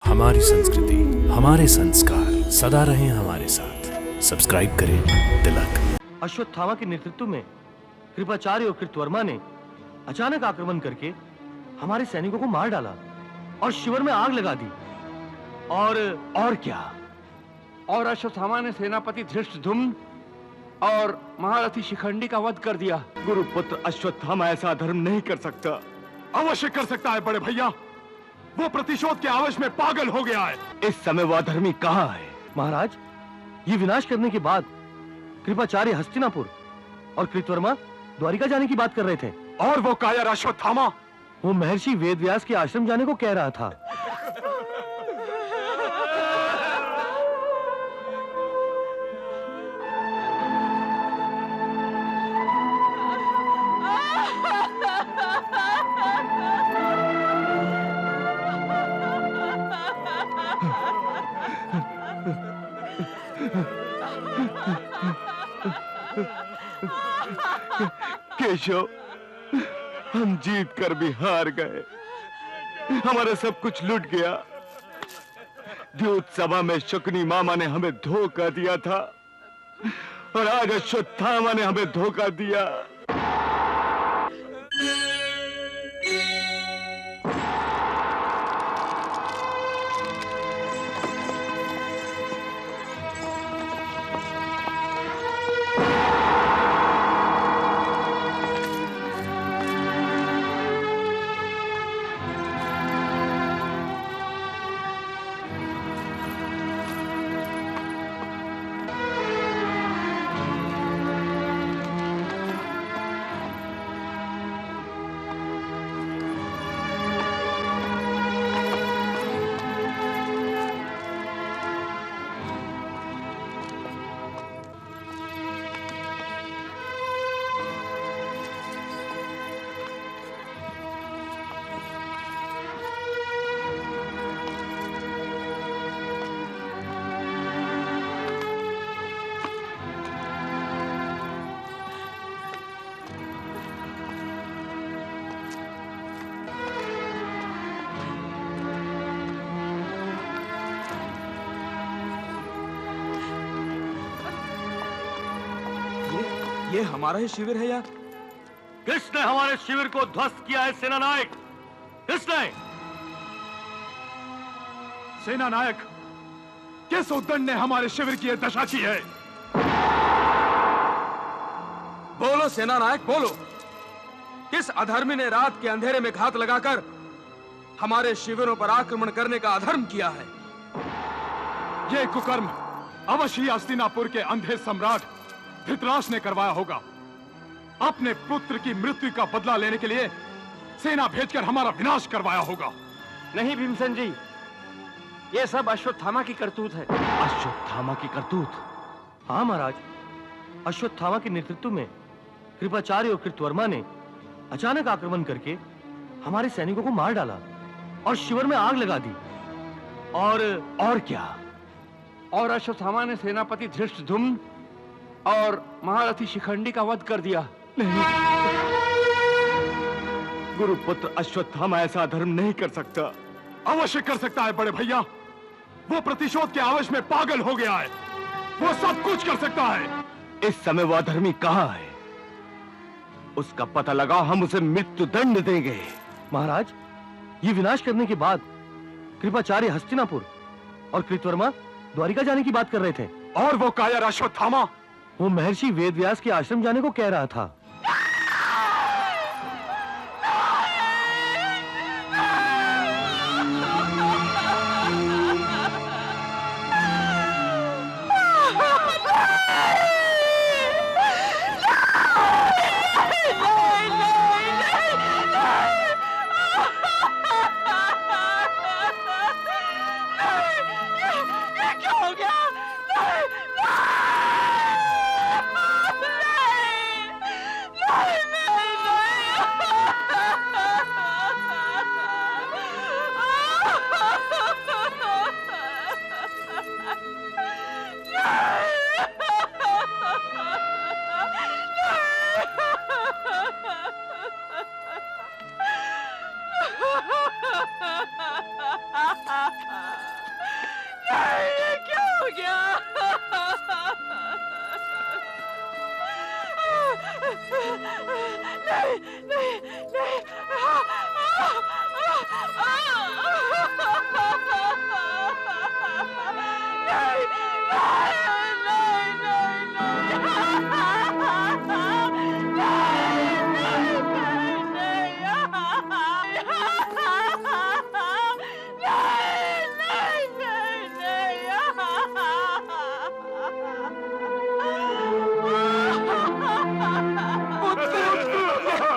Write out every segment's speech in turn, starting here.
हमारी संस्कृति, हमारे संस्कार सदा रहें हमारे साथ। सब्सक्राइब करें तिलक। अश्वत्थामा के नेतृत्व में कृपाचार्य और कृतवर्मा ने अचानक आक्रमण करके हमारे सैनिकों को मार डाला और शिविर में आग लगा दी। और क्या? और अश्वत्थामा ने सेनापति धृष्टद्युम्न और महारथी शिखंडी का वध कर दिया। गुरुपुत्र अश्वत्थामा ऐसा धर्म नहीं कर सकता। अवश्य कर सकता है बड़े भैया, वो प्रतिशोध के आवेश में पागल हो गया है। इस समय वह धर्मी कहाँ है? महाराज, ये विनाश करने के बाद कृपाचार्य हस्तिनापुर और कृतवर्मा द्वारिका जाने की बात कर रहे थे। और वो कायर अश्वत्थामा? वो महर्षि वेदव्यास के आश्रम जाने को कह रहा था। केशव, हम जीत कर भी हार गए। हमारा सब कुछ लूट गया। द्यूत सभा में शकुनी मामा ने हमें धोखा दिया था और आज अश्वत्थामा ने हमें धोखा दिया। ये हमारा ही शिविर है या? किसने हमारे शिविर को ध्वस्त किया है सेना नायक? किसने? सेना नायक, किस उद्दंड ने हमारे शिविर की यह दशा की है? बोलो सेना नायक, बोलो। किस अधर्मी ने रात के अंधेरे में घात लगाकर हमारे शिविरों पर आक्रमण करने का अधर्म किया है? यह कुकर्म अवश्य ही हस्तिनापुर के अंधे सम्राट धृतराष्ट्र ने करवाया होगा। अपने पुत्र की मृत्यु का बदला लेने के लिए सेना भेजकर हमारा विनाश करवाया होगा। नहीं भीमसेन जी, ये सब अश्वत्थामा की करतूत है। अश्वत्थामा की करतूत? हाँ महाराज, अश्वत्थामा के नेतृत्व में कृपाचार्य और कृतवर्मा ने अचानक आक्रमण करके हमारे सैनिकों को मार डाला और शिविर में आग लगा दी। और क्या? और अश्वत्थामा ने सेनापति धृष्टद्युम्न और महारथी शिखंडी का वध कर दिया। नहीं, गुरुपुत्र अश्वत्थामा ऐसा धर्म नहीं कर सकता। अवश्य कर सकता है बड़े भैया, वो प्रतिशोध के आवेश में पागल हो गया है। वो सब कुछ कर सकता है। इस समय वह धर्मी कहाँ है? उसका पता लगाओ, हम उसे मृत्यु दंड देंगे। महाराज, ये विनाश करने के बाद कृपाचार्य हस्तिनापुर और कृतवर्मा द्वारिका जाने की बात कर रहे थे। और वो कायर अश्वत्थामा? वो महर्षि वेदव्यास के आश्रम जाने को कह रहा था।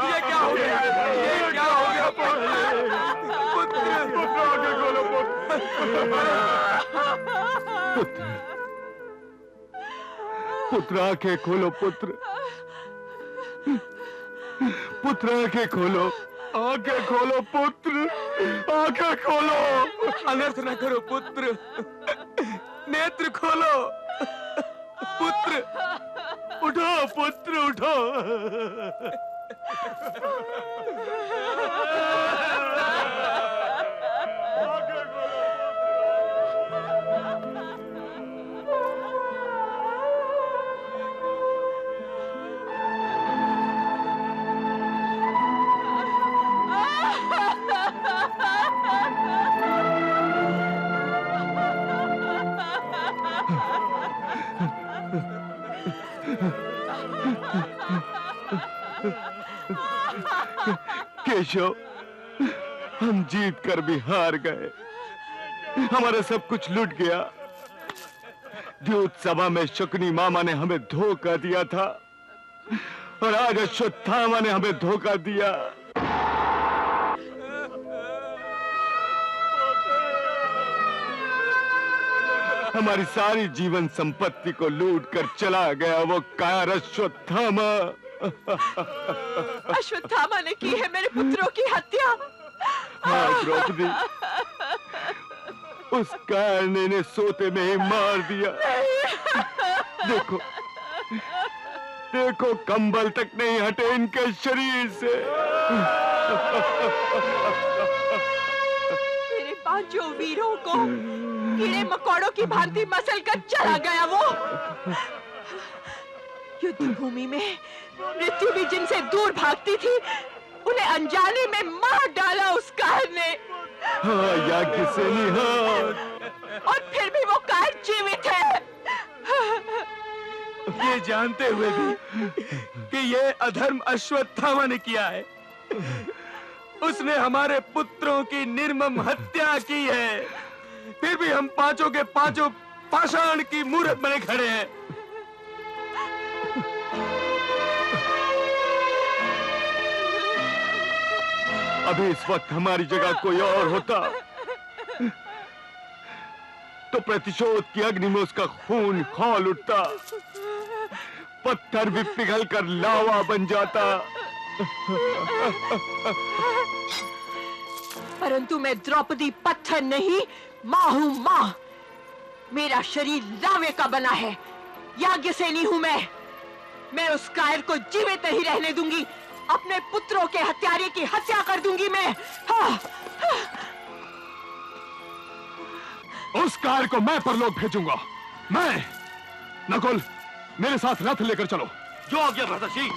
ये क्या हो गया? ये क्या हो गया पुत्र? पुत्र आंखें खोलो पुत्र। पुत्र आंखें खोलो। आंखें खोलो पुत्र। आंखें खोलो। अनर्थ न करो पुत्र। नेत्र खोलो पुत्र। उठो पुत्र उठो। केशव, हम जीत कर भी हार गए। हमारा सब कुछ लूट गया। द्यूत सभा में शकुनी मामा ने हमें धोखा दिया था और आज अश्वत्थामा ने हमें धोखा दिया। हमारी सारी जीवन संपत्ति को लूट कर चला गया वो कार अश्वत्थामा। अश्वत्थामा ने की है मेरे पुत्रों की हत्या। हाँ द्रौपदी, उस कारणे ने सोते में ही मार दिया। देखो देखो, कंबल तक नहीं हटे इनके शरीर से। मेरे पांचों वीरों को कीड़े मकोड़ों की भांति मसल कर चला गया वो। युद्ध भूमि में मृत्यु भी जिनसे दूर भागती थी, उन्हें अनजाने में मार डाला उस कार ने। हाँ याज्ञसेनी, हाँ। और फिर भी वो कार जीवित है। ये जानते हुए भी कि ये अधर्म अश्वत्थामा ने किया है, उसने हमारे पुत्रों की निर्मम हत्या की है, फिर भी हम पांचों के पांचों पाषाण की मूर्त बने खड़े हैं। अभी इस वक्त हमारी जगह कोई और होता तो प्रतिशोध की अग्नि में उसका खून खौल उठता, पत्थर भी पिघल कर लावा बन जाता। परंतु मैं द्रौपदी पत्थर नहीं, मां हूं मां। मेरा शरीर लावे का बना है। याज्ञसेनी हूं मैं उस कायर को जीवित नहीं रहने दूंगी। अपने पुत्रों के हत्यारे की हत्या कर दूंगी मैं। हाँ। उस कार को मैं परलोक भेजूंगा। मैं। नकुल, मेरे साथ रथ लेकर चलो। जो आज्ञा भ्राताश्री।